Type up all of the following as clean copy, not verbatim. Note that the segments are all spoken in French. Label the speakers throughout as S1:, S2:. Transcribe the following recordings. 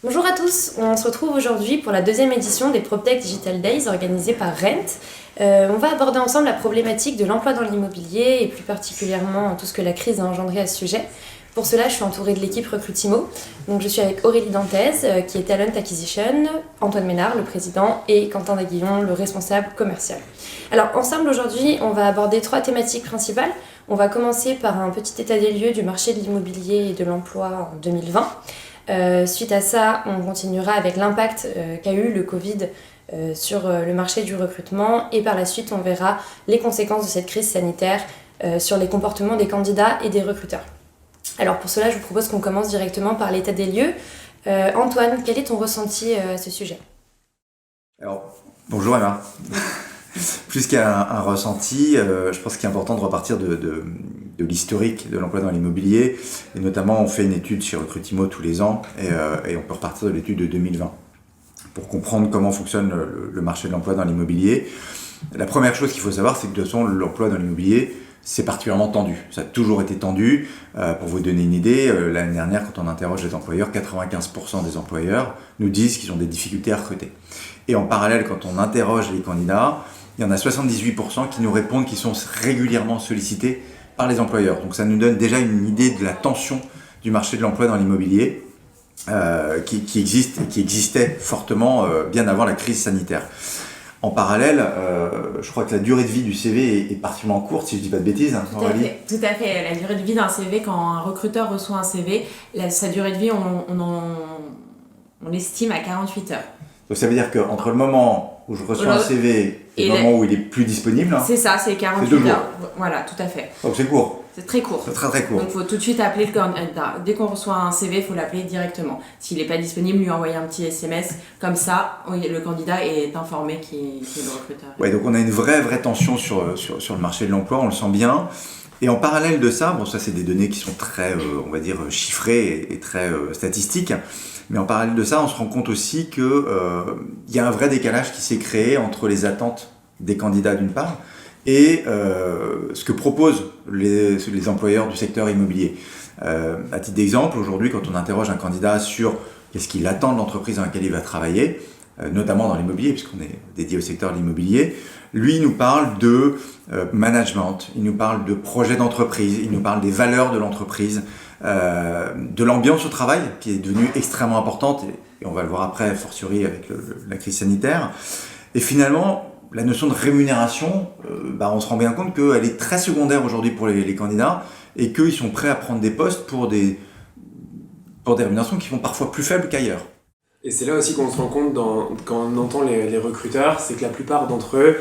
S1: Bonjour à tous, on se retrouve aujourd'hui pour la deuxième édition des PropTech Digital Days organisée par Rent. On va aborder ensemble la problématique de l'emploi dans l'immobilier et plus particulièrement tout ce que la crise a engendré à ce sujet. Pour cela, je suis entourée de l'équipe Recrutimo. Donc, je suis avec Aurélie Dantez, qui est Talent Acquisition, Antoine Ménard, le président, et Quentin Daguillon, le responsable commercial. Alors, ensemble, aujourd'hui, on va aborder 3 thématiques principales. On va commencer par un petit état des lieux du marché de l'immobilier et de l'emploi en 2020. Suite à ça, on continuera avec l'impact qu'a eu le Covid sur le marché du recrutement et par la suite, on verra les conséquences de cette crise sanitaire sur les comportements des candidats et des recruteurs. Alors pour cela, je vous propose qu'on commence directement par l'état des lieux. Antoine, quel est ton ressenti à ce sujet ?
S2: Alors, bonjour Emma. Plus qu'un ressenti, je pense qu'il est important de repartir de l'historique de l'emploi dans l'immobilier. Et notamment, on fait une étude chez Recrutimo tous les ans et on peut repartir de l'étude de 2020 pour comprendre comment fonctionne le marché de l'emploi dans l'immobilier. La première chose qu'il faut savoir, c'est que de toute façon, l'emploi dans l'immobilier, c'est particulièrement tendu. Ça a toujours été tendu. Pour vous donner une idée, l'année dernière, quand on interroge les employeurs, 95% des employeurs nous disent qu'ils ont des difficultés à recruter. Et en parallèle, quand on interroge les candidats, il y en a 78% qui nous répondent qu'ils sont régulièrement sollicités par les employeurs. Donc ça nous donne déjà une idée de la tension du marché de l'emploi dans l'immobilier qui existe et qui existait fortement bien avant la crise sanitaire. En parallèle, je crois que la durée de vie du CV est particulièrement courte, si je ne dis pas de bêtises.
S3: Tout à fait. La durée de vie d'un CV, quand un recruteur reçoit un CV, sa durée de vie, on l'estime à 48 heures.
S2: Donc ça veut dire qu'entre le moment où je reçois un CV et le moment où il est plus disponible,
S3: c'est ça, c'est 48 heures. Voilà, tout à fait.
S2: Donc c'est court.
S3: C'est très court.
S2: C'est très très court.
S3: Donc il faut tout de suite appeler le candidat. Dès qu'on reçoit un CV, il faut l'appeler directement. S'il n'est pas disponible, lui envoyer un petit SMS. Comme ça, le candidat est informé qu'il est le recruteur.
S2: Ouais, donc on a une vraie tension sur le marché de l'emploi, on le sent bien. Et en parallèle de ça, bon ça c'est des données qui sont très, on va dire, chiffrées et très statistiques. Mais en parallèle de ça, on se rend compte aussi qu'il y a un vrai décalage qui s'est créé entre les attentes des candidats d'une part et ce que proposent les employeurs du secteur immobilier. À titre d'exemple, aujourd'hui, quand on interroge un candidat sur qu'est-ce qu'il attend de l'entreprise dans laquelle il va travailler, notamment dans l'immobilier, puisqu'on est dédié au secteur de l'immobilier, lui il nous parle de management, il nous parle de projet d'entreprise, il nous parle des valeurs de l'entreprise, de l'ambiance au travail qui est devenue extrêmement importante et on va le voir après, fortiori avec la crise sanitaire. Et finalement, la notion de rémunération, on se rend bien compte qu'elle est très secondaire aujourd'hui pour les candidats et qu'ils sont prêts à prendre des postes pour des rémunérations qui sont parfois plus faibles qu'ailleurs.
S4: Et c'est là aussi qu'on se rend compte quand on entend les recruteurs, c'est que la plupart d'entre eux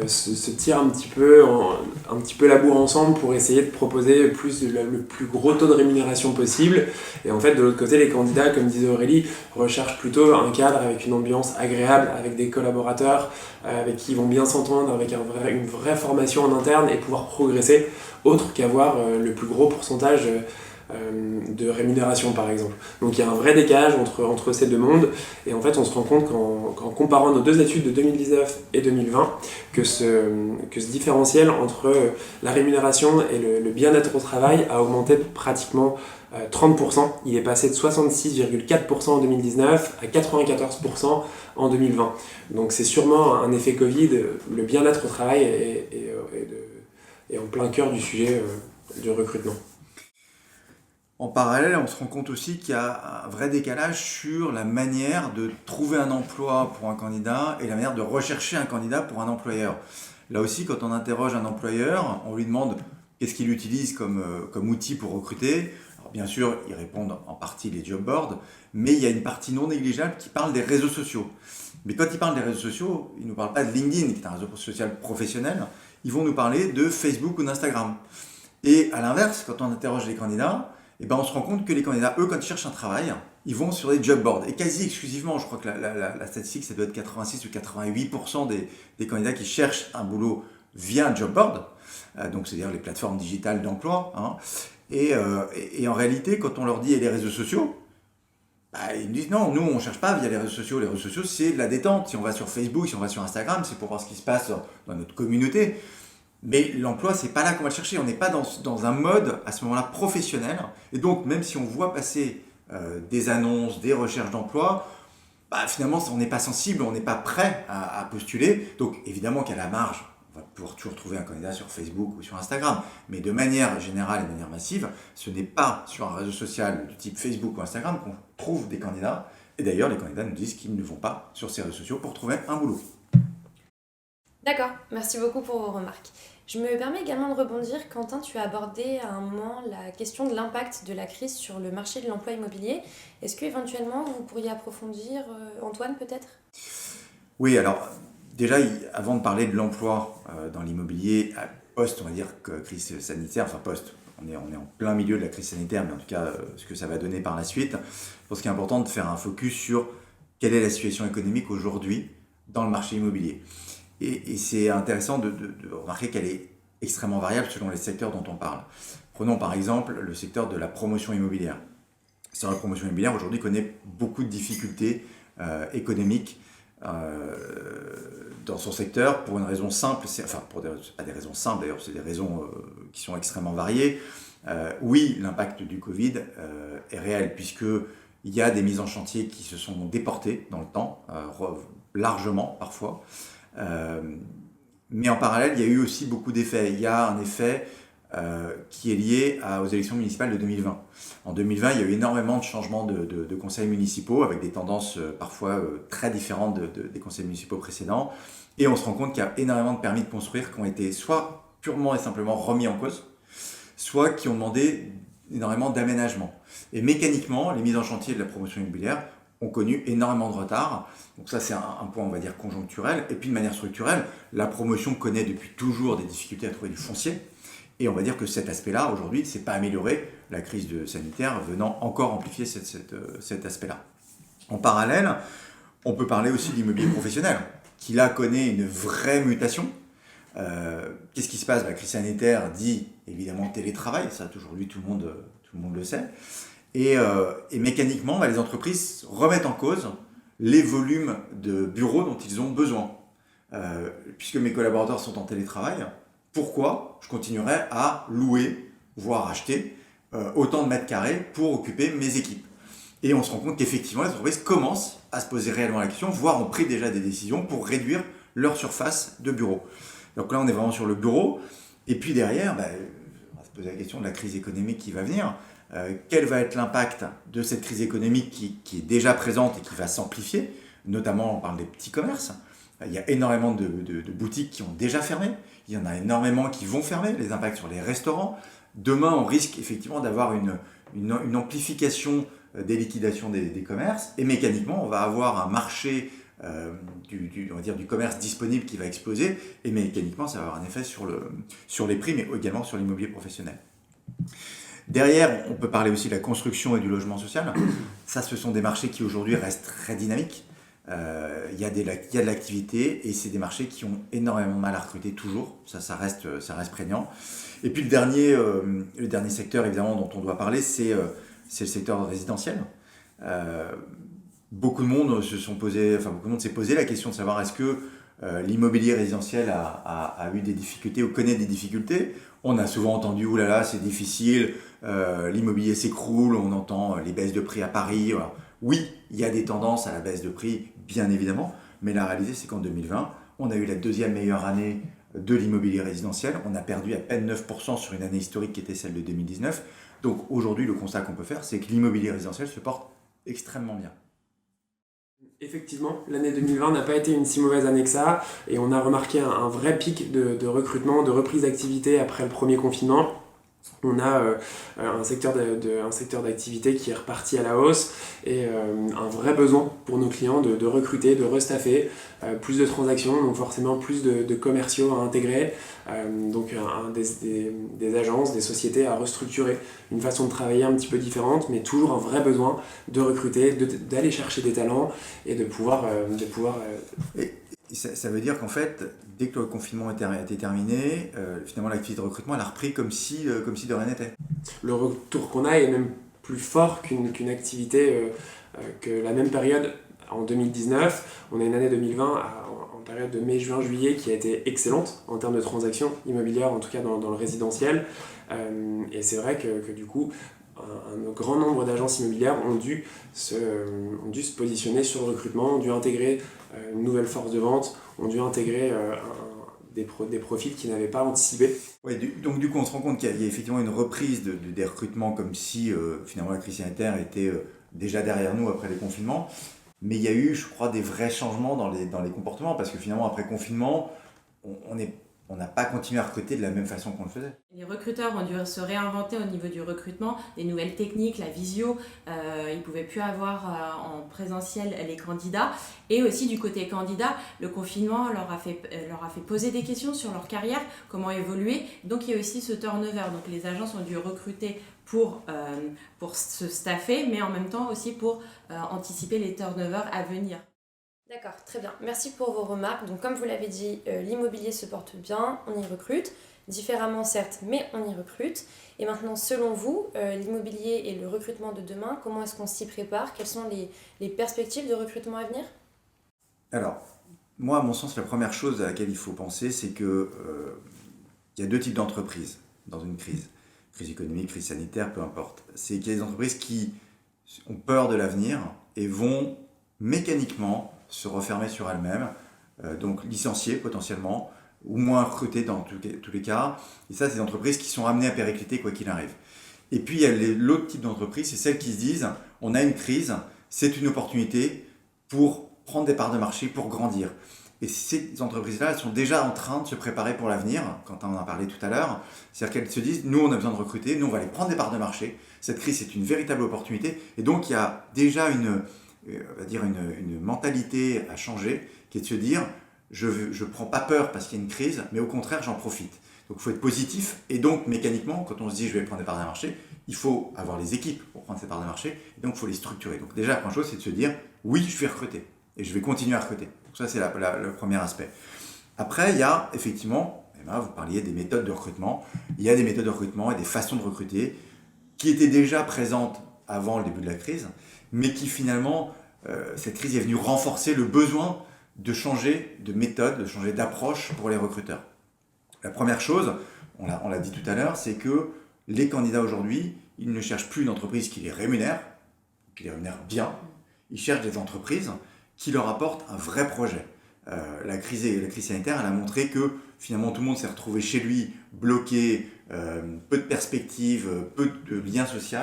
S4: se tirent un petit peu la bourre ensemble pour essayer de proposer le plus gros taux de rémunération possible. Et en fait, de l'autre côté, les candidats, comme disait Aurélie, recherchent plutôt un cadre avec une ambiance agréable, avec des collaborateurs avec qui ils vont bien s'entendre, avec une vraie formation en interne et pouvoir progresser, autre qu'avoir le plus gros pourcentage de rémunération par exemple. Donc il y a un vrai décalage entre ces deux mondes et en fait on se rend compte qu'en comparant nos deux études de 2019 et 2020 que ce différentiel entre la rémunération et le bien-être au travail a augmenté pratiquement 30%. Il est passé de 66,4% en 2019 à 94% en 2020. Donc c'est sûrement un effet Covid. Le bien-être au travail est en plein cœur du sujet du recrutement.
S2: En parallèle, on se rend compte aussi qu'il y a un vrai décalage sur la manière de trouver un emploi pour un candidat et la manière de rechercher un candidat pour un employeur. Là aussi, quand on interroge un employeur, on lui demande qu'est-ce qu'il utilise comme outil pour recruter. Alors bien sûr, ils répondent en partie les job boards, mais il y a une partie non négligeable qui parle des réseaux sociaux. Mais quand ils parlent des réseaux sociaux, ils ne nous parlent pas de LinkedIn, qui est un réseau social professionnel, ils vont nous parler de Facebook ou d'Instagram. Et à l'inverse, quand on interroge les candidats, on se rend compte que les candidats, eux, quand ils cherchent un travail, ils vont sur des job boards. Et quasi exclusivement, je crois que la statistique, ça doit être 86 ou 88% des candidats qui cherchent un boulot via un job board, donc c'est-à-dire les plateformes digitales d'emploi. Hein. Et en réalité, quand on leur dit les réseaux sociaux, ils nous disent non, nous on ne cherche pas via les réseaux sociaux. Les réseaux sociaux, c'est de la détente. Si on va sur Facebook, si on va sur Instagram, c'est pour voir ce qui se passe dans notre communauté. Mais l'emploi, c'est pas là qu'on va le chercher. On n'est pas dans un mode, à ce moment-là, professionnel. Et donc, même si on voit passer des annonces, des recherches d'emploi, finalement, on n'est pas sensible, on n'est pas prêt à postuler. Donc, évidemment qu'à la marge, on va pouvoir toujours trouver un candidat sur Facebook ou sur Instagram. Mais de manière générale et de manière massive, ce n'est pas sur un réseau social du type Facebook ou Instagram qu'on trouve des candidats. Et d'ailleurs, les candidats nous disent qu'ils ne vont pas sur ces réseaux sociaux pour trouver un boulot.
S1: D'accord, merci beaucoup pour vos remarques. Je me permets également de rebondir. Quentin, tu as abordé à un moment la question de l'impact de la crise sur le marché de l'emploi immobilier. Est-ce que éventuellement vous pourriez approfondir, Antoine, peut-être ?
S2: Oui, alors déjà, avant de parler de l'emploi dans l'immobilier, post, on va dire, crise sanitaire, enfin post, on est en plein milieu de la crise sanitaire, mais en tout cas, ce que ça va donner par la suite, je pense qu'il est important de faire un focus sur quelle est la situation économique aujourd'hui dans le marché immobilier. Et c'est intéressant de remarquer qu'elle est extrêmement variable selon les secteurs dont on parle. Prenons par exemple le secteur de la promotion immobilière. Le secteur de la promotion immobilière aujourd'hui connaît beaucoup de difficultés économiques dans son secteur pour une raison simple, pas des raisons simples d'ailleurs, c'est des raisons qui sont extrêmement variées. Oui, l'impact du Covid est réel puisqu'il y a des mises en chantier qui se sont déportées dans le temps, largement parfois. Mais en parallèle, il y a eu aussi beaucoup d'effets. Il y a un effet qui est lié aux élections municipales de 2020. En 2020, il y a eu énormément de changements de conseils municipaux avec des tendances parfois très différentes des conseils municipaux précédents. Et on se rend compte qu'il y a énormément de permis de construire qui ont été soit purement et simplement remis en cause, soit qui ont demandé énormément d'aménagement. Et mécaniquement, les mises en chantier de la promotion immobilière ont connu énormément de retard. Donc ça, c'est un point, on va dire, conjoncturel. Et puis, de manière structurelle, la promotion connaît depuis toujours des difficultés à trouver du foncier. Et on va dire que cet aspect-là, aujourd'hui, ne s'est pas amélioré, la crise sanitaire venant encore amplifier cet aspect-là. En parallèle, on peut parler aussi de l'immobilier professionnel, qui là connaît une vraie mutation. Qu'est-ce qui se passe ? La crise sanitaire dit évidemment télétravail, ça aujourd'hui tout le monde le sait. Et mécaniquement, les entreprises remettent en cause les volumes de bureaux dont ils ont besoin. Puisque mes collaborateurs sont en télétravail, pourquoi je continuerai à louer, voire acheter autant de mètres carrés pour occuper mes équipes ? Et on se rend compte qu'effectivement, les entreprises commencent à se poser réellement la question, voire ont pris déjà des décisions pour réduire leur surface de bureau. Donc là, on est vraiment sur le bureau. Et puis derrière, on va se poser la question de la crise économique qui va venir. Quel va être l'impact de cette crise économique qui est déjà présente et qui va s'amplifier ? Notamment, on parle des petits commerces. Il y a énormément de boutiques qui ont déjà fermé. Il y en a énormément qui vont fermer. Les impacts sur les restaurants. Demain, on risque effectivement d'avoir une amplification des liquidations des commerces. Et mécaniquement, on va avoir un marché on va dire, du commerce disponible qui va exploser. Et mécaniquement, ça va avoir un effet sur les prix, mais également sur l'immobilier professionnel. Derrière, on peut parler aussi de la construction et du logement social. Ça, ce sont des marchés qui aujourd'hui restent très dynamiques. Il y a de l'activité et c'est des marchés qui ont énormément de mal à recruter toujours. Ça reste prégnant. Et puis le dernier secteur évidemment dont on doit parler, c'est le secteur résidentiel. Beaucoup de monde s'est posé la question de savoir est-ce que l'immobilier résidentiel a eu des difficultés ou connaît des difficultés. On a souvent entendu « oulala, c'est difficile, l'immobilier s'écroule », on entend les baisses de prix à Paris. Voilà. Oui, il y a des tendances à la baisse de prix, bien évidemment, mais la réalité, c'est qu'en 2020, on a eu la deuxième meilleure année de l'immobilier résidentiel. On a perdu à peine 9% sur une année historique qui était celle de 2019. Donc aujourd'hui, le constat qu'on peut faire, c'est que l'immobilier résidentiel se porte extrêmement bien.
S4: Effectivement, l'année 2020 n'a pas été une si mauvaise année que ça, et on a remarqué un vrai pic de recrutement, de reprise d'activité après le premier confinement. On a un secteur d'activité qui est reparti à la hausse et un vrai besoin pour nos clients de recruter, de restaffer, plus de transactions, donc forcément plus de commerciaux à intégrer, donc des agences, des sociétés à restructurer, une façon de travailler un petit peu différente, mais toujours un vrai besoin de recruter, d'aller chercher des talents et de pouvoir
S2: Et ça veut dire qu'en fait, dès que le confinement était terminé, finalement l'activité de recrutement elle a repris comme si de rien n'était.
S4: Le retour qu'on a est même plus fort qu'une activité que la même période en 2019. On a une année 2020 en période de mai, juin, juillet qui a été excellente en termes de transactions immobilières, en tout cas dans le résidentiel. Et c'est vrai que du coup, un grand nombre d'agences immobilières ont dû se positionner sur le recrutement, ont dû intégrer une nouvelle force de vente, ont dû intégrer des profils qu'ils n'avaient pas anticipés.
S2: Ouais, donc du coup, on se rend compte qu'il y a effectivement une reprise des recrutements comme si finalement la crise sanitaire était déjà derrière nous après les confinements. Mais il y a eu, je crois, des vrais changements dans les comportements parce que finalement, après confinement, on n'a pas continué à recruter de la même façon qu'on le faisait.
S3: Les recruteurs ont dû se réinventer au niveau du recrutement, des nouvelles techniques, la visio, ils ne pouvaient plus avoir en présentiel les candidats. Et aussi du côté candidat, le confinement leur a fait poser des questions sur leur carrière, comment évoluer. Donc il y a aussi ce turnover. Donc les agences ont dû recruter pour se staffer, mais en même temps aussi pour anticiper les turnovers à venir.
S1: D'accord, très bien. Merci pour vos remarques. Donc comme vous l'avez dit, l'immobilier se porte bien, on y recrute, différemment certes, mais on y recrute. Et maintenant, selon vous, l'immobilier et le recrutement de demain, comment est-ce qu'on s'y prépare? Quelles sont les perspectives de recrutement à venir?
S2: Alors, moi, à mon sens, la première chose à laquelle il faut penser, c'est que il y a deux types d'entreprises dans une crise. Crise économique, crise sanitaire, peu importe. C'est qu'il y a des entreprises qui ont peur de l'avenir et vont mécaniquement se refermer sur elles-mêmes, donc licencier potentiellement, ou moins recruter dans tous les cas. Et ça, c'est des entreprises qui sont amenées à péricliter quoi qu'il arrive. Et puis, il y a l'autre type d'entreprise, c'est celles qui se disent, on a une crise, c'est une opportunité pour prendre des parts de marché, pour grandir. Et ces entreprises-là, elles sont déjà en train de se préparer pour l'avenir, quand on en a parlé tout à l'heure. C'est-à-dire qu'elles se disent, nous, on a besoin de recruter, nous, on va aller prendre des parts de marché. Cette crise, c'est une véritable opportunité. Et donc, il y a déjà une mentalité à changer, qui est de se dire, je ne prends pas peur parce qu'il y a une crise, mais au contraire, j'en profite. Donc il faut être positif, et donc mécaniquement, quand on se dit je vais prendre des parts de marché, il faut avoir les équipes pour prendre ces parts de marché, et donc il faut les structurer. Donc déjà, la première chose, c'est de se dire, oui, je vais recruter, et je vais continuer à recruter. Donc ça, c'est le premier aspect. Après, il y a effectivement, Emma, vous parliez des méthodes de recrutement, il y a des méthodes de recrutement et des façons de recruter qui étaient déjà présentes avant le début de la crise, mais qui finalement, cette crise est venue renforcer le besoin de changer de méthode, de changer d'approche pour les recruteurs. La première chose, on l'a dit tout à l'heure, c'est que les candidats aujourd'hui, ils ne cherchent plus une entreprise qui les rémunère bien, ils cherchent des entreprises qui leur apportent un vrai projet. La crise sanitaire, elle a montré que finalement tout le monde s'est retrouvé chez lui, bloqué, peu de perspectives, peu de liens sociaux.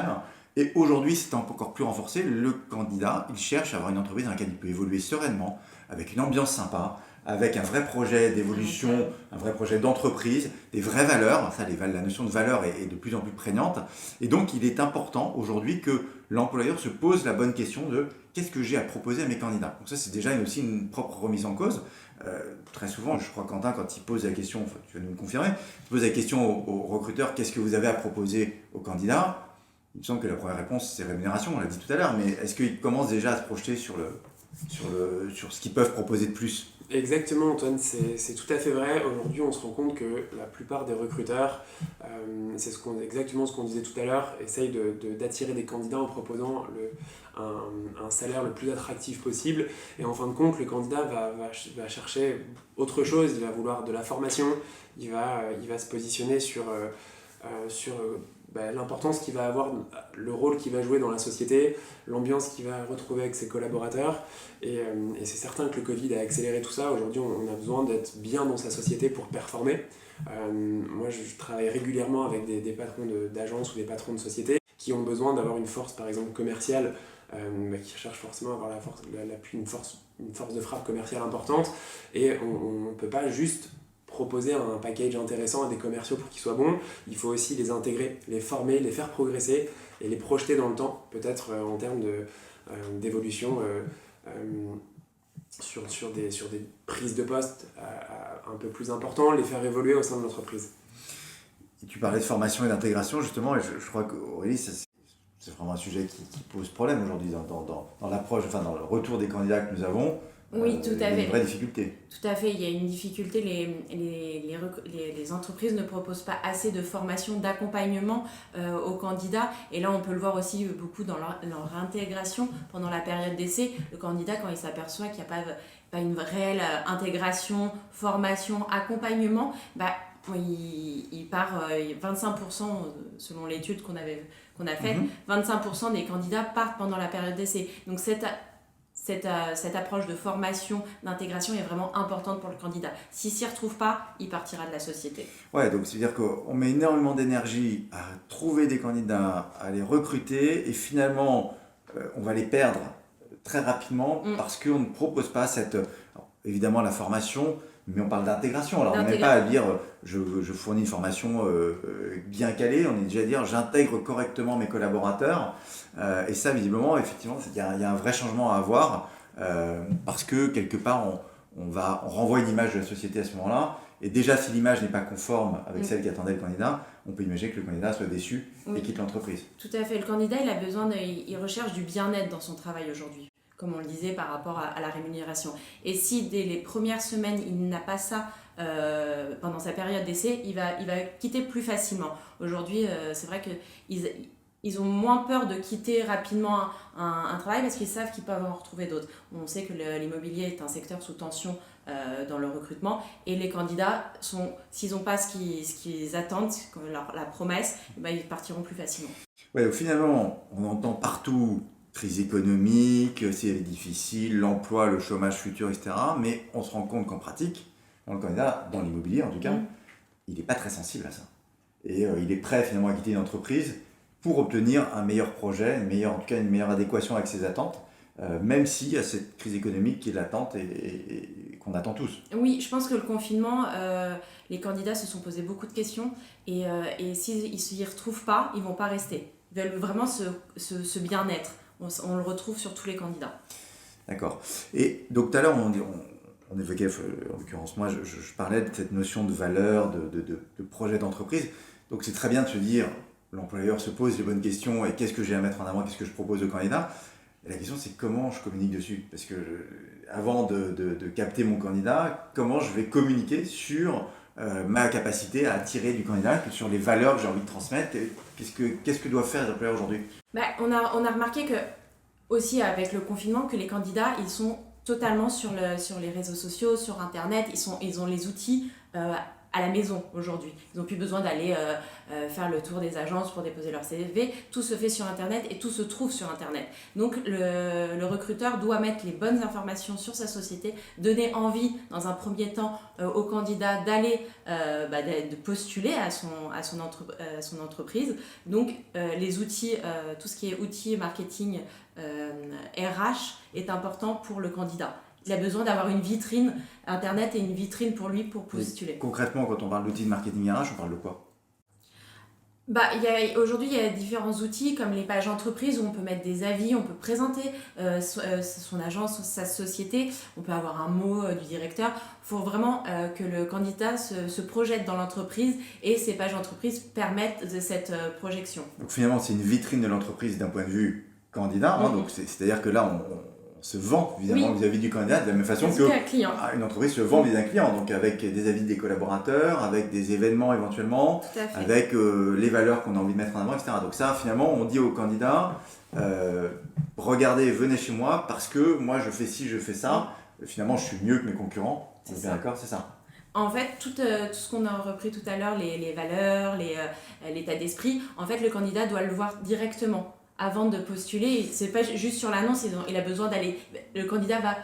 S2: Et aujourd'hui, c'est encore plus renforcé. Le candidat, il cherche à avoir une entreprise dans laquelle il peut évoluer sereinement, avec une ambiance sympa, avec un vrai projet d'évolution, un vrai projet d'entreprise, des vraies valeurs. Ça, la notion de valeur est de plus en plus prégnante. Et donc, il est important aujourd'hui que l'employeur se pose la bonne question de qu'est-ce que j'ai à proposer à mes candidats. Donc ça, c'est déjà aussi une propre remise en cause. Très souvent, je crois Quentin, quand il pose la question, enfin, tu vas nous le confirmer, il pose la question aux recruteurs, qu'est-ce que vous avez à proposer aux candidats? Il me semble que la première réponse, c'est rémunération, on l'a dit tout à l'heure, mais est-ce qu'ils commencent déjà à se projeter sur ce qu'ils peuvent proposer de plus?
S4: Exactement, Antoine, c'est tout à fait vrai. Aujourd'hui, on se rend compte que la plupart des recruteurs, c'est exactement ce qu'on disait tout à l'heure, essayent d'attirer des candidats en proposant un salaire le plus attractif possible. Et en fin de compte, le candidat va chercher autre chose, il va vouloir de la formation, il va se positionner sur l'importance qu'il va avoir, le rôle qu'il va jouer dans la société, l'ambiance qu'il va retrouver avec ses collaborateurs. Et c'est certain que le Covid a accéléré tout ça. Aujourd'hui, on a besoin d'être bien dans sa société pour performer. Moi, je travaille régulièrement avec des patrons d'agences ou des patrons de sociétés qui ont besoin d'avoir une force, par exemple, commerciale, qui cherchent forcément à avoir une force de frappe commerciale importante. Et on ne peut pas juste proposer un package intéressant à des commerciaux pour qu'ils soient bons. Il faut aussi les intégrer, les former, les faire progresser et les projeter dans le temps, peut-être en termes d'évolution sur des prises de poste un peu plus importantes, les faire évoluer au sein de l'entreprise.
S2: Et tu parlais de formation et d'intégration justement, et je crois qu'Aurélie, c'est vraiment un sujet qui pose problème aujourd'hui dans l'approche, enfin dans le retour des candidats que nous avons.
S3: Oui, tout à fait.
S2: Il y a une vraie difficulté.
S3: Tout à fait, il y a une difficulté, les entreprises ne proposent pas assez de formation, d'accompagnement aux candidats. Et là, on peut le voir aussi beaucoup dans leur intégration pendant la période d'essai. Le candidat, quand il s'aperçoit qu'il n'y a pas une réelle intégration, formation, accompagnement, il part 25%, selon l'étude qu'on a faite, 25% des candidats partent pendant la période d'essai. Donc cette approche de formation, d'intégration est vraiment importante pour le candidat. S'il ne s'y retrouve pas, il partira de la société.
S2: Ouais, donc c'est-à-dire qu'on met énormément d'énergie à trouver des candidats, à les recruter, et finalement, on va les perdre très rapidement parce qu'on ne propose pas alors, évidemment la formation, mais on parle d'intégration. Alors on n'est pas à dire je fournis une formation bien calée, on est déjà à dire j'intègre correctement mes collaborateurs. Et ça, visiblement, effectivement, il y a un vrai changement à avoir parce que quelque part, on renvoie une image de la société à ce moment-là. Et déjà, si l'image n'est pas conforme avec celle qu'attendait le candidat, on peut imaginer que le candidat soit déçu et quitte l'entreprise.
S3: Tout à fait. Le candidat, il recherche du bien-être dans son travail aujourd'hui, comme on le disait par rapport à la rémunération. Et si dès les premières semaines, il n'a pas ça pendant sa période d'essai, il va quitter plus facilement. Aujourd'hui, c'est vrai qu'ils ont moins peur de quitter rapidement un travail parce qu'ils savent qu'ils peuvent en retrouver d'autres. On sait que l'immobilier est un secteur sous tension dans le recrutement et les candidats, s'ils n'ont pas ce qu'ils attendent, la promesse, ils partiront plus facilement.
S2: Ouais, donc finalement, on entend partout crise économique, c'est difficile, l'emploi, le chômage futur, etc. Mais on se rend compte qu'en pratique, le candidat, dans l'immobilier en tout cas, il n'est pas très sensible à ça. Et il est prêt finalement à quitter une entreprise pour obtenir un meilleur projet, en tout cas une meilleure adéquation avec ses attentes, même s'il y a cette crise économique qui est latente et qu'on attend tous.
S3: Oui, je pense que le confinement, les candidats se sont posés beaucoup de questions et s'ils ne s'y retrouvent pas, ils ne vont pas rester. Ils veulent vraiment ce bien-être. On le retrouve sur tous les candidats.
S2: D'accord. Et donc tout à l'heure, on évoquait, en l'occurrence moi, je parlais de cette notion de valeur, de projet d'entreprise. Donc c'est très bien de se dire, l'employeur se pose les bonnes questions et qu'est-ce que j'ai à mettre en avant, qu'est-ce que je propose au candidat. Et la question c'est comment je communique dessus. Parce que avant de capter mon candidat, comment je vais communiquer sur ma capacité à attirer du candidat, sur les valeurs que j'ai envie de transmettre. Qu'est-ce que doivent faire les employeurs aujourd'hui ?
S3: On a remarqué que, aussi avec le confinement, que les candidats, ils sont totalement sur les réseaux sociaux, sur Internet, ils ont les outils à la maison aujourd'hui. Ils n'ont plus besoin d'aller faire le tour des agences pour déposer leur CV. Tout se fait sur Internet et tout se trouve sur Internet. Donc le recruteur doit mettre les bonnes informations sur sa société, donner envie dans un premier temps au candidat d'aller de postuler à son entreprise. Donc les outils, tout ce qui est outils marketing RH est important pour le candidat. Il a besoin d'avoir une vitrine Internet et une vitrine pour lui pour postuler.
S2: Et concrètement, quand on parle d'outils de marketing RH, on parle de quoi ?
S3: Aujourd'hui, il y a différents outils comme les pages entreprises où on peut mettre des avis, on peut présenter son agence, sa société, on peut avoir un mot du directeur. Il faut vraiment que le candidat se projette dans l'entreprise et ces pages entreprises permettent de cette projection.
S2: Donc finalement, c'est une vitrine de l'entreprise d'un point de vue candidat. Donc c'est-à-dire que là, on se vend évidemment vis-à-vis du candidat de la même façon qu'une entreprise se vend vis-à-vis d'un client, donc avec des avis des collaborateurs, avec des événements éventuellement, avec les valeurs qu'on a envie de mettre en avant, etc. Donc ça, finalement, on dit au candidat, regardez, venez chez moi parce que moi je fais ci, je fais ça, finalement je suis mieux que mes concurrents, on est bien d'accord, c'est ça.
S3: En fait, tout ce qu'on a repris tout à l'heure, les valeurs, l'état d'esprit, en fait le candidat doit le voir directement. Avant de postuler, c'est pas juste sur l'annonce, il a besoin d'aller. Le candidat va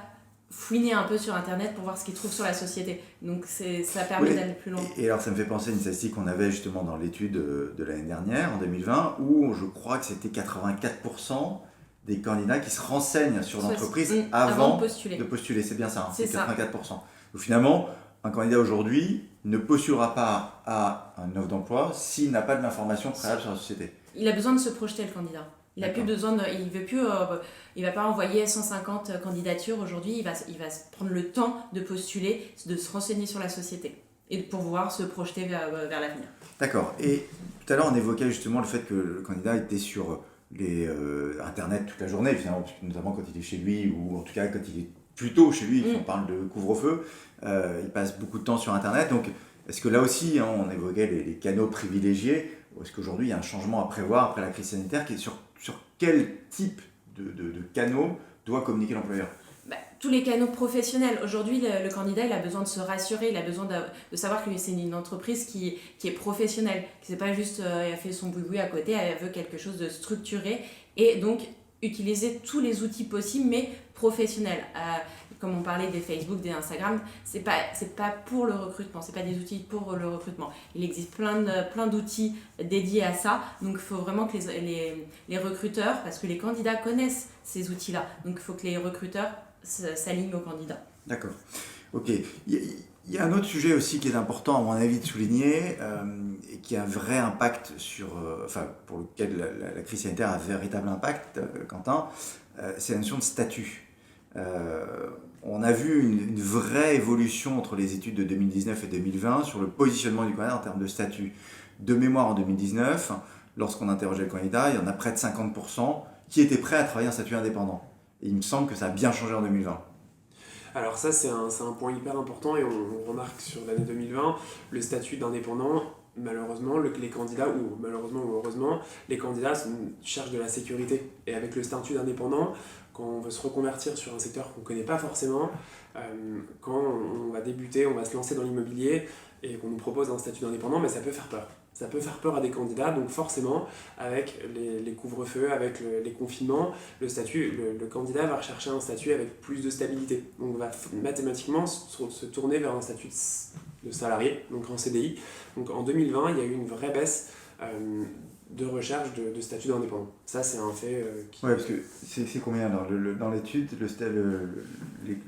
S3: fouiner un peu sur Internet pour voir ce qu'il trouve sur la société. Donc ça permet d'aller plus loin.
S2: Et alors ça me fait penser à une statistique qu'on avait justement dans l'étude de l'année dernière, en 2020, où je crois que c'était 84% des candidats qui se renseignent sur l'entreprise avant de postuler. C'est bien ça, c'est 84%. Donc finalement, un candidat aujourd'hui ne postulera pas à une offre d'emploi s'il n'a pas de l'information préalable sur la société.
S3: Il a besoin de se projeter, le candidat. Il a plus besoin il va pas envoyer 150 candidatures aujourd'hui, il va prendre le temps de postuler, de se renseigner sur la société et de pouvoir se projeter vers l'avenir.
S2: D'accord. Et tout à l'heure, on évoquait justement le fait que le candidat était sur Internet toute la journée, finalement, notamment quand il est chez lui, ou en tout cas quand il est plus tôt chez lui, on parle de couvre-feu, il passe beaucoup de temps sur Internet. Donc, est-ce que là aussi, on évoquait les canaux privilégiés, ou est-ce qu'aujourd'hui il y a un changement à prévoir après la crise sanitaire qui est sur quel type de canaux doit communiquer l'employeur ?
S3: tous les canaux professionnels. Aujourd'hui, le candidat, il a besoin de se rassurer, il a besoin de savoir que c'est une entreprise qui est professionnelle, que c'est pas juste elle a fait son boui-boui à côté, elle veut quelque chose de structuré et donc utiliser tous les outils possibles mais professionnels. Comme on parlait des Facebook, des Instagram, c'est pas pour le recrutement, c'est pas des outils pour le recrutement. Il existe plein d'outils dédiés à ça, donc il faut vraiment que les recruteurs, parce que les candidats connaissent ces outils-là, donc il faut que les recruteurs s'alignent aux candidats.
S2: D'accord. Ok. Il y a un autre sujet aussi qui est important, à mon avis, de souligner, et qui a un vrai impact pour lequel la crise sanitaire a un véritable impact, Quentin, c'est la notion de statut. On a vu une vraie évolution entre les études de 2019 et 2020 sur le positionnement du candidat en termes de statut. De mémoire, en 2019, lorsqu'on interrogeait le candidat, il y en a près de 50% qui étaient prêts à travailler en statut indépendant. Et il me semble que ça a bien changé en 2020.
S4: Alors ça, c'est un point hyper important et on remarque sur l'année 2020, le statut d'indépendant, malheureusement, les candidats, ou malheureusement ou heureusement, les candidats cherchent de la sécurité. Et avec le statut d'indépendant, quand on veut se reconvertir sur un secteur qu'on ne connaît pas forcément, quand on va débuter, on va se lancer dans l'immobilier et qu'on nous propose un statut d'indépendant, mais ça peut faire peur. Ça peut faire peur à des candidats, donc forcément, avec les couvre-feux, avec les confinements, le candidat va rechercher un statut avec plus de stabilité. Donc on va mathématiquement se tourner vers un statut de salarié, donc en CDI. Donc en 2020, il y a eu une vraie baisse de recherche de statut d'indépendant. Ça, c'est un fait qui...
S2: Oui, parce que c'est combien dans l'étude,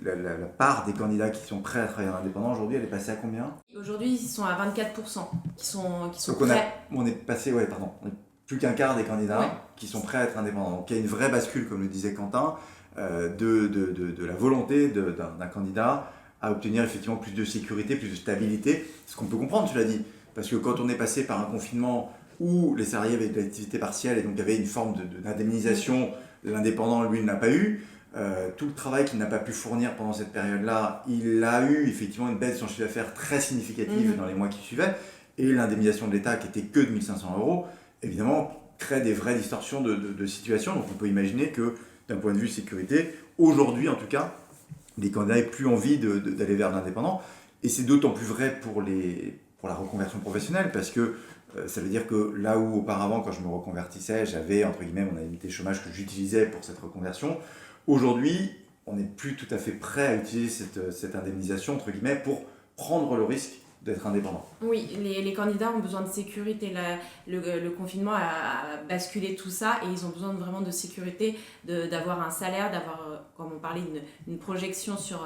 S2: la part des candidats qui sont prêts à travailler en indépendant, aujourd'hui, elle est passée à combien ?
S3: Aujourd'hui, ils sont à 24% qui sont
S2: Donc
S3: prêts.
S2: on est passé, on est plus qu'un quart des candidats
S3: Ouais.
S2: qui sont prêts à être indépendants. Donc il y a une vraie bascule, comme le disait Quentin, de la volonté d'un candidat à obtenir effectivement plus de sécurité, plus de stabilité, ce qu'on peut comprendre, tu l'as dit, parce que quand on est passé par un confinement où les salariés avaient de l'activité partielle et donc il y avait une forme d'indemnisation, l'indépendant, lui, ne l'a pas eu. Tout le travail qu'il n'a pas pu fournir pendant cette période-là, il a eu effectivement une baisse de son chiffre d'affaires très significative dans les mois qui suivaient. Et l'indemnisation de l'État, qui était que de 1 500 €, évidemment, crée des vraies distorsions de situation. Donc on peut imaginer que, d'un point de vue sécurité, aujourd'hui en tout cas, les candidats n'aient plus envie d'aller vers l'indépendant. Et c'est d'autant plus vrai pour la reconversion professionnelle, parce que ça veut dire que là où auparavant, quand je me reconvertissais, j'avais entre guillemets mon indemnité chômage que j'utilisais pour cette reconversion, aujourd'hui, on n'est plus tout à fait prêt à utiliser cette indemnisation entre guillemets pour prendre le risque d'être indépendant.
S3: Oui, les candidats ont besoin de sécurité. Le confinement a basculé tout ça et ils ont besoin vraiment de sécurité, d'avoir un salaire, d'avoir, comme on parlait, une projection sur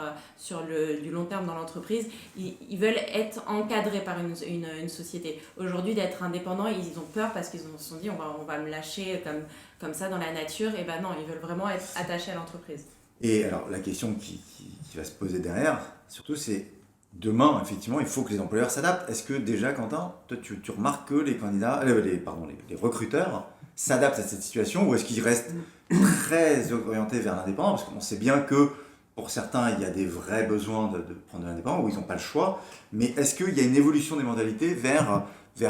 S3: du long terme dans l'entreprise. Ils veulent être encadrés par une société. Aujourd'hui, d'être indépendant, ils ont peur parce qu'ils se sont dit on va me lâcher comme ça dans la nature. Et ben non, ils veulent vraiment être attachés à l'entreprise.
S2: Et alors, la question qui va se poser derrière, surtout, c'est demain, effectivement, il faut que les employeurs s'adaptent. Est-ce que déjà, Quentin, toi, tu remarques que les recruteurs s'adaptent à cette situation, ou est-ce qu'ils restent très orientés vers l'indépendant ? Parce qu'on sait bien que pour certains, il y a des vrais besoins de prendre de l'indépendant, où ils n'ont pas le choix. Mais est-ce qu'il y a une évolution des mentalités vers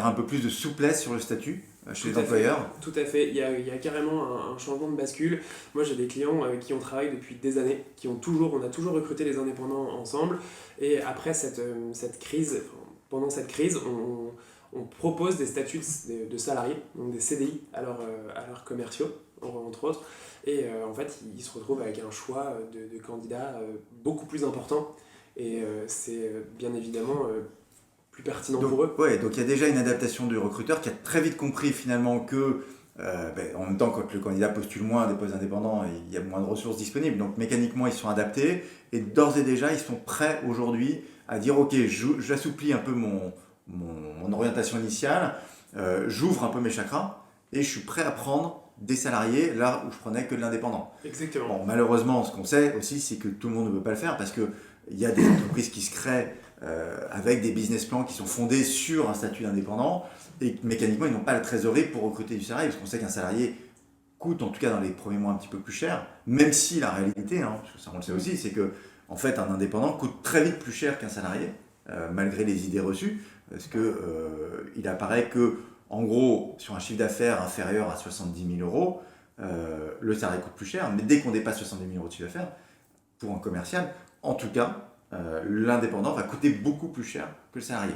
S2: un peu plus de souplesse sur le statut chez les employeurs ?
S4: Tout à fait, il y a carrément un changement de bascule. Moi j'ai des clients qui ont travaillé depuis des années, on a toujours recruté les indépendants ensemble, et après cette crise, pendant cette crise, on propose des statuts de salariés, donc des CDI à leurs commerciaux, entre autres, et en fait ils se retrouvent avec un choix de candidats beaucoup plus important, et c'est bien évidemment plus pertinent pour eux.
S2: Ouais, donc il y a déjà une adaptation du recruteur qui a très vite compris finalement que, en même temps, quand le candidat postule moins à des postes indépendants, il y a moins de ressources disponibles. Donc mécaniquement, ils sont adaptés et d'ores et déjà, ils sont prêts aujourd'hui à dire ok, j'assouplis un peu mon orientation initiale, j'ouvre un peu mes chakras et je suis prêt à prendre des salariés là où je prenais que de l'indépendant.
S4: Exactement.
S2: Bon, malheureusement, ce qu'on sait aussi, c'est que tout le monde ne veut pas le faire parce que il y a des entreprises qui se créent avec des business plans qui sont fondés sur un statut d'indépendant et mécaniquement ils n'ont pas la trésorerie pour recruter du salarié, parce qu'on sait qu'un salarié coûte en tout cas dans les premiers mois un petit peu plus cher, même si la réalité, parce que ça on le sait aussi, c'est que en fait un indépendant coûte très vite plus cher qu'un salarié, malgré les idées reçues, parce que il apparaît que en gros sur un chiffre d'affaires inférieur à 70 000 €, le salarié coûte plus cher, mais dès qu'on dépasse 70 000 € de chiffre d'affaires, pour un commercial, en tout cas, l'indépendant va coûter beaucoup plus cher que le salarié.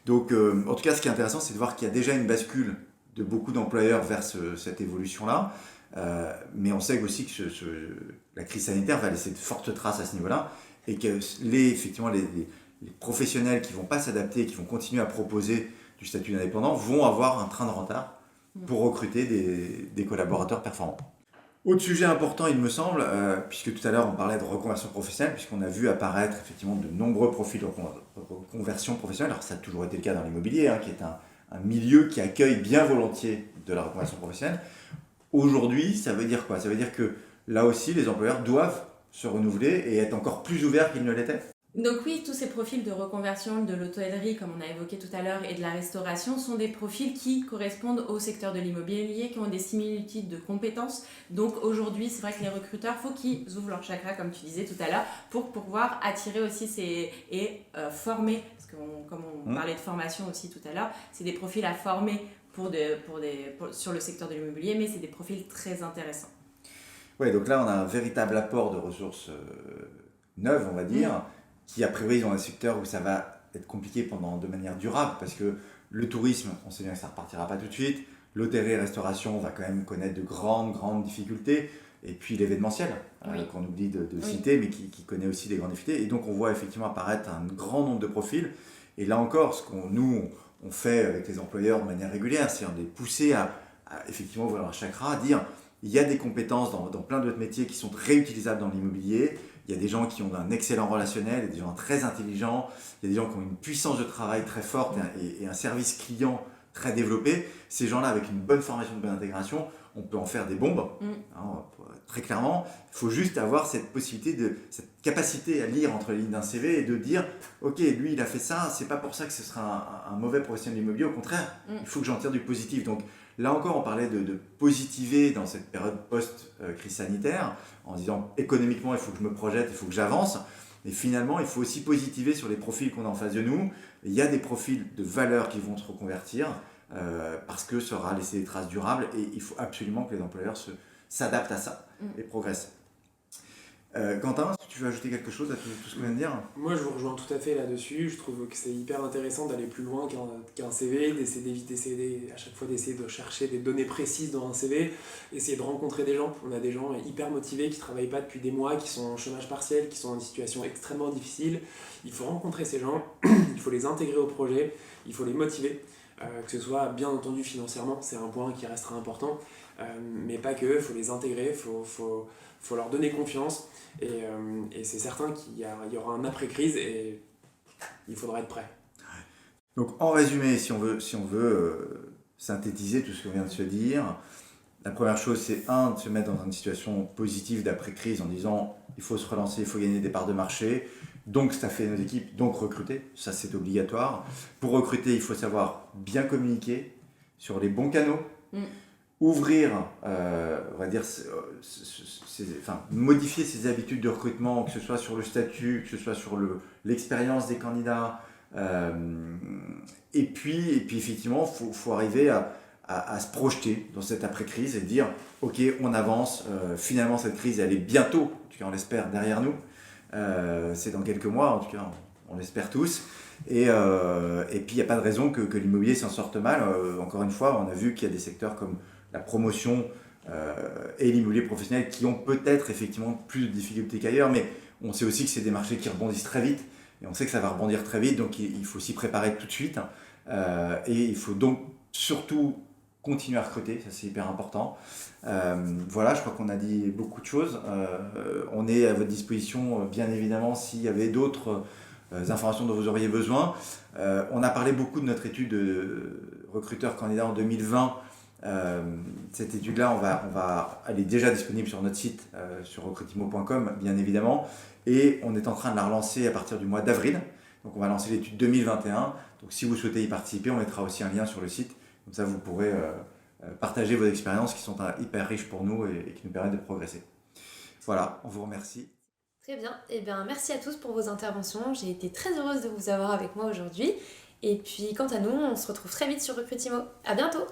S2: Donc, en tout cas, ce qui est intéressant, c'est de voir qu'il y a déjà une bascule de beaucoup d'employeurs vers cette évolution-là. Mais on sait aussi que la crise sanitaire va laisser de fortes traces à ce niveau-là et que effectivement, les professionnels qui ne vont pas s'adapter, qui vont continuer à proposer du statut d'indépendant, vont avoir un train de retard pour recruter des collaborateurs performants. Autre sujet important, il me semble, puisque tout à l'heure on parlait de reconversion professionnelle, puisqu'on a vu apparaître effectivement de nombreux profils de reconversion professionnelle. Alors ça a toujours été le cas dans l'immobilier, qui est un milieu qui accueille bien volontiers de la reconversion professionnelle. Aujourd'hui, ça veut dire quoi? Ça veut dire que là aussi, les employeurs doivent se renouveler et être encore plus ouverts qu'ils ne l'étaient.
S3: Donc oui, tous ces profils de reconversion de l'hôtellerie, comme on a évoqué tout à l'heure, et de la restauration, sont des profils qui correspondent au secteur de l'immobilier, qui ont des similitudes de compétences. Donc aujourd'hui, c'est vrai que les recruteurs, il faut qu'ils ouvrent leur chakra, comme tu disais tout à l'heure, pour pouvoir attirer aussi former, parce que comme on parlait de formation aussi tout à l'heure, c'est des profils à former sur le secteur de l'immobilier, mais c'est des profils très intéressants.
S2: Oui, donc là, on a un véritable apport de ressources neuves, on va dire, qui a priori dans un secteur où ça va être compliqué de manière durable, parce que le tourisme, on sait bien que ça ne repartira pas tout de suite, l'hôtellerie et restauration va quand même connaître de grandes difficultés, et puis l'événementiel, qu'on oublie de citer, mais qui connaît aussi des grandes difficultés, et donc on voit effectivement apparaître un grand nombre de profils, et là encore, ce on fait avec les employeurs de manière régulière, c'est de les pousser à effectivement ouvrir leur chakra, à dire il y a des compétences dans plein d'autres métiers qui sont réutilisables dans l'immobilier. Il y a des gens qui ont un excellent relationnel, il y a des gens très intelligents, il y a des gens qui ont une puissance de travail très forte et un service client très développé. Ces gens-là, avec une bonne formation, une bonne intégration, on peut en faire des bombes, très clairement. Il faut juste avoir cette possibilité, cette capacité à lire entre les lignes d'un CV et de dire « Ok, lui, il a fait ça, c'est pas pour ça que ce sera un mauvais professionnel de l'immobilier, au contraire, il faut que j'en tire du positif. » Donc, là encore, on parlait de positiver dans cette période post-crise sanitaire, en disant économiquement, il faut que je me projette, il faut que j'avance. Mais finalement, il faut aussi positiver sur les profils qu'on a en face de nous. Il y a des profils de valeur qui vont se reconvertir parce que ça aura laissé des traces durables et il faut absolument que les employeurs s'adaptent à ça et progressent. Quentin, est-ce que tu veux ajouter quelque chose à tout ce qu'on vient de dire?
S4: Moi, je vous rejoins tout à fait là-dessus. Je trouve que c'est hyper intéressant d'aller plus loin qu'un CV, d'essayer à chaque fois d'essayer de chercher des données précises dans un CV, essayer de rencontrer des gens. On a des gens hyper motivés qui ne travaillent pas depuis des mois, qui sont en chômage partiel, qui sont dans une situation extrêmement difficile. Il faut rencontrer ces gens, il faut les intégrer au projet, il faut les motiver. Que ce soit bien entendu financièrement, c'est un point qui restera important, mais pas que, il faut les intégrer, il faut leur donner confiance et c'est certain qu'il y aura un après-crise et il faudra être prêt.
S2: Donc en résumé, si on veut synthétiser tout ce qu'on vient de se dire, la première chose c'est de se mettre dans une situation positive d'après-crise en disant il faut se relancer, il faut gagner des parts de marché, donc staffer nos équipes, donc recruter, ça c'est obligatoire. Pour recruter, il faut savoir bien communiquer sur les bons canaux, ouvrir, on va dire, modifier ses habitudes de recrutement, que ce soit sur le statut, que ce soit sur l'expérience des candidats, et puis effectivement, faut arriver à se projeter dans cette après-crise et dire ok, on avance, finalement cette crise elle est bientôt, en tout cas on l'espère, derrière nous. C'est dans quelques mois, en tout cas, on l'espère tous. Et puis, il n'y a pas de raison que l'immobilier s'en sorte mal. Encore une fois, on a vu qu'il y a des secteurs comme la promotion et l'immobilier professionnel qui ont peut-être effectivement plus de difficultés qu'ailleurs, mais on sait aussi que c'est des marchés qui rebondissent très vite. Et on sait que ça va rebondir très vite, donc il faut s'y préparer tout de suite. Et il faut donc surtout continuer à recruter, ça c'est hyper important. Voilà, je crois qu'on a dit beaucoup de choses. On est à votre disposition, bien évidemment, s'il y avait d'autres informations dont vous auriez besoin. On a parlé beaucoup de notre étude de recruteur candidat en 2020. Cette étude-là, elle est déjà disponible sur notre site, sur recrutimo.com, bien évidemment. Et on est en train de la relancer à partir du mois d'avril. Donc on va lancer l'étude 2021. Donc si vous souhaitez y participer, on mettra aussi un lien sur le site. Comme ça, vous pourrez partager vos expériences qui sont hyper riches pour nous et qui nous permettent de progresser. Voilà, on vous remercie.
S1: Très bien. Eh bien, merci à tous pour vos interventions. J'ai été très heureuse de vous avoir avec moi aujourd'hui. Et puis, quant à nous, on se retrouve très vite sur Recrutimo. À bientôt!